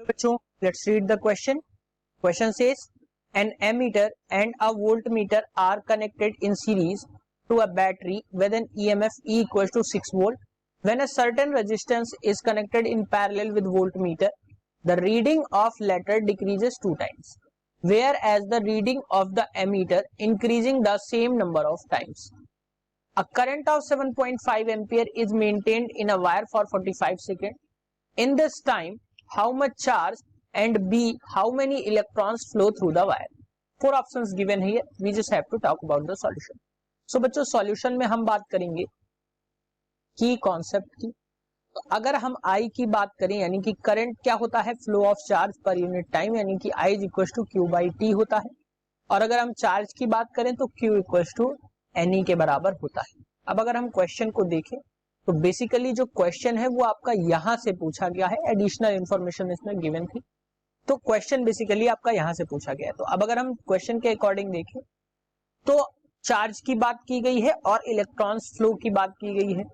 बच्चों let's read the question. Question says an ammeter and a voltmeter are connected in series to a battery with an EMF E equals to 6 volt. When a certain resistance is connected in parallel with voltmeter, the reading of latter decreases 2 times, whereas the reading of the ammeter increasing the same number of times. A current of 7.5 ampere is maintained in a wire for 45 seconds. In this time, how much charge and B, how many electrons flow through the wire? 4 options given here. We just have to talk about the solution. So बच्चों solution में हम बात करेंगे की concept की. तो अगर हम I की बात करें यानी कि करंट क्या होता है, फ्लो ऑफ चार्ज पर यूनिट टाइम, यानी कि I is equal to Q by T होता है. और अगर हम चार्ज की बात करें तो Q इक्वल टू एन के बराबर होता है. अब अगर हम क्वेश्चन को देखें तो बेसिकली जो क्वेश्चन है वो आपका यहां से पूछा गया है, एडिशनल इंफॉर्मेशन इसमें गिवन थी. तो क्वेश्चन बेसिकली आपका यहां से पूछा गया है. तो अब अगर हम क्वेश्चन के अकॉर्डिंग देखें तो चार्ज की बात की गई है और इलेक्ट्रॉन्स फ्लो की बात की गई है.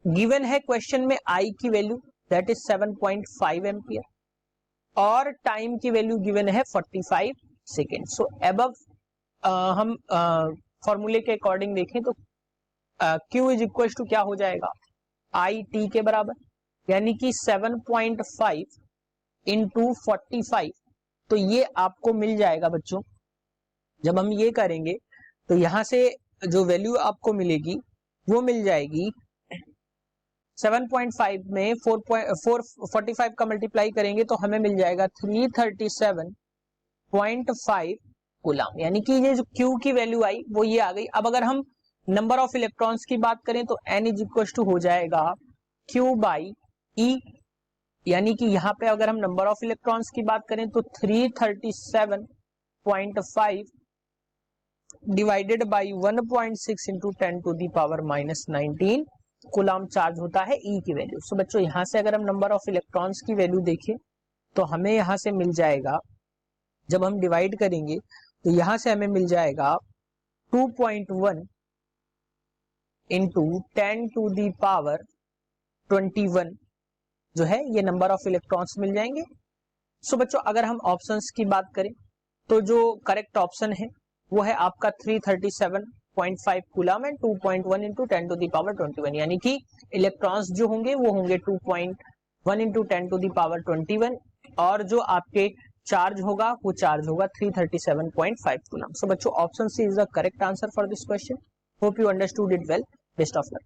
गिवन है क्वेश्चन में आई की वैल्यू दैट इज 7.5 एम्पियर और टाइम की वैल्यू गिवन है 45 सेकेंड. सो अबव हम फॉर्मूले के अकॉर्डिंग देखें तो Q इज इक्वल टू क्या हो जाएगा, आई टी के बराबर, यानी कि 7.5 इंटू 45. तो ये आपको मिल जाएगा बच्चों. जब हम ये करेंगे तो यहां से जो वैल्यू आपको मिलेगी वो मिल जाएगी 7.5 में 445 का मल्टीप्लाई करेंगे तो हमें मिल जाएगा 337.5 कूलम. यानी कि ये जो Q की वैल्यू आई वो ये आ गई. अब अगर हम नंबर ऑफ इलेक्ट्रॉन्स की बात करें तो N इज इक्वल टू हो जाएगा Q बाई E. यानी कि यहाँ पे अगर हम नंबर ऑफ इलेक्ट्रॉन्स की बात करें तो 337.5 divided by 1.6 into 10 to the power minus 19 coulomb charge होता है E की वैल्यू. सो बच्चों यहाँ से अगर हम नंबर ऑफ इलेक्ट्रॉन्स की वैल्यू देखें तो हमें यहाँ से मिल जाएगा, जब हम डिवाइड करेंगे तो यहाँ से हमें मिल जाएगा 2.1 इंटू 10 टू दी पावर 21 जो है ये नंबर ऑफ इलेक्ट्रॉन्स मिल जाएंगे. सो बच्चों अगर हम ऑप्शंस की बात करें तो जो करेक्ट ऑप्शन है वो है आपका 337.5 coulomb and 2.1 into 10 to the power 21. यानी कि इलेक्ट्रॉन्स जो होंगे वो होंगे 2.1 इंटू 10 टू दी पावर 21 और जो आपके चार्ज होगा वो चार्ज होगा 337.5 कूलम. सो बच्चों option C is the correct answer for this question. Hope you understood it well. Best of luck.